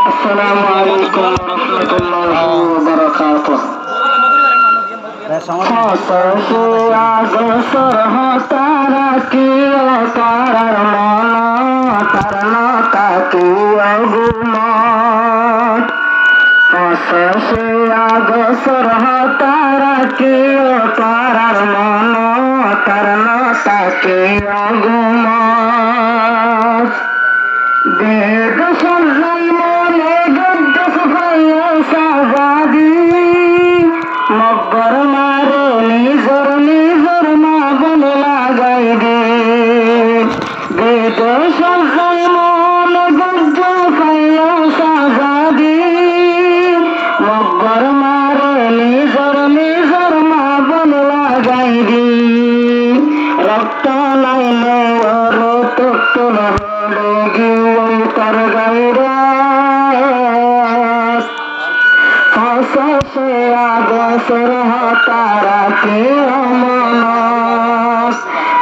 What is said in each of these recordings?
আসসালামু আলাইকুম ওয়া রাহমাতুল্লাহি ওয়া বারাকাতুহু। তারা কি তারার মন তারা তাকে অগুমত অশে আগসর তারা কি তারার মন তারা তাকে অগুমত বেদ সজ্জাই মনে গদ্য সফাইয়া সাজাদি মব্বর মারে নিজর নিজর মা বলে লাগাই দে বেদ সজ্জাই মনে গদ্য সফাইয়া সাজাদি মব্বর মারে নিজর নিজর মা বলে লাগাই দে রক্ত নাইলে রক্ত হলে গিয়ে তার গাইরা ফসে আগসর তারা কে মনস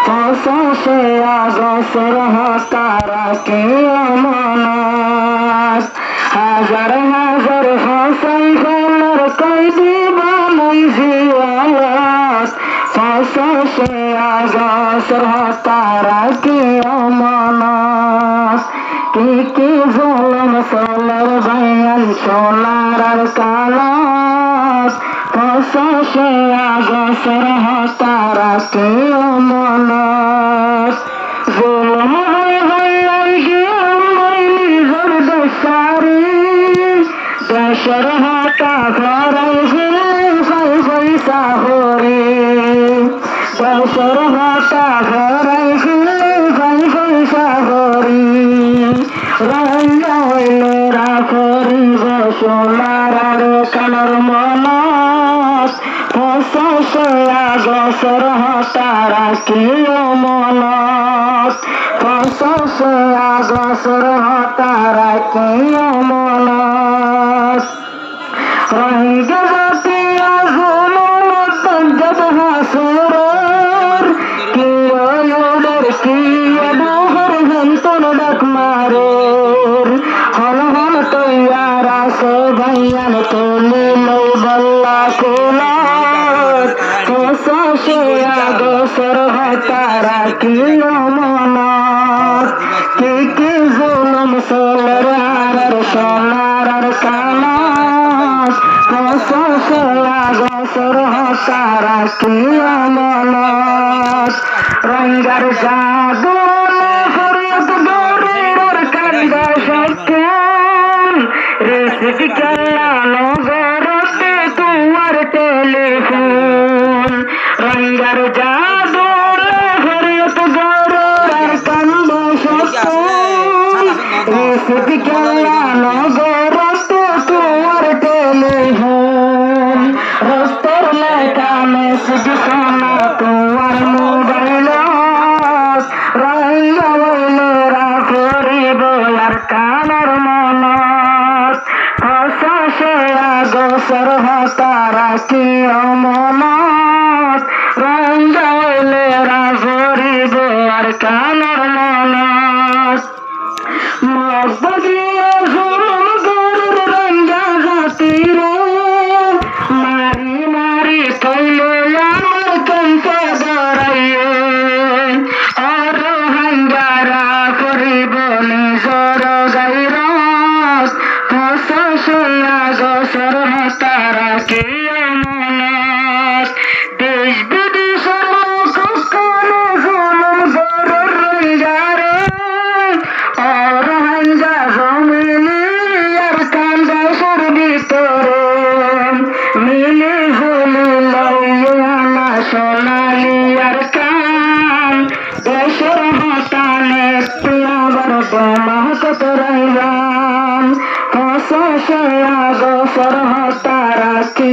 ফসে আগসর তারা কে মনস হাজার হাজার ফসাই ফেলার কইদি বানাই জিয়ালাস ফসে আগসর তারা কে মনস কি জলম সোলার ভাইয়ান সোলার আর কালাস ফসে আগসর তারা কে মনস জলম ভাইয়ান গিয়াম নিজর দেশারি দেশের হাতা ঘরাই ফাই পয়সা হরে দেশের হাতা ঘরাই ফাই পয়সা হরে রঙ্গা হইলে রাখরিব সোনার আর কালার মনস ফসে আগসর তারা কে মনস ফসে আগসর তারা কে মনস রঙ্গে জাতি আজুলুল তঞ্জদ হাসুরর কি ওয়ুদের কি আবুহর ঘন্তন ডাক মারোর হল হল তৈয়ার আসে ভাইয়ান তুমি লই বল্লা কুলার ফসে আগসর তারা কি মনস কি জুলুম সোলার আর সোনার আর কালাস ফসে আগসর তারা কি মনস রঙ্গার জাদু ফরিয়াদ গরির কান্দা সকেন রেসিপি কালানো গরতে তোমার টেলিফোন রঙ্গার জাদু ফরিয়াদ গরির কান্দা সকেন রেসিপি কালানো গরতে তোমার টেলিফোন রস্তর লেখা মেসেজ শোনা তোমার মোবাইল রঙ্গা বইলে রাখরিব আর কানার মনস ফসে আগসর তারা কি মনস রঙ্গা বইলে রাখরিব আর কানার মনস মগদিয়ে জুলুম গরুর রঙ্গা জাতিরে মারি মারি কইলে আমার কন্তে ধরাইয়ে আর হাঙ্গারা করিব নিজর গাইরস ফসে আগসর তারা কে মনস দেশ বিদেশের লোক কোনো জুলুম গরুর রঙ্গারে আর হাঙ্গা জমিনি আর কান্দাসের ভিতরে মিলি ঝুলি লইয়া না সোনালি আর কান দেশের হাতানে আবার মাহকত রইলাম ফসে আগসর তারা কি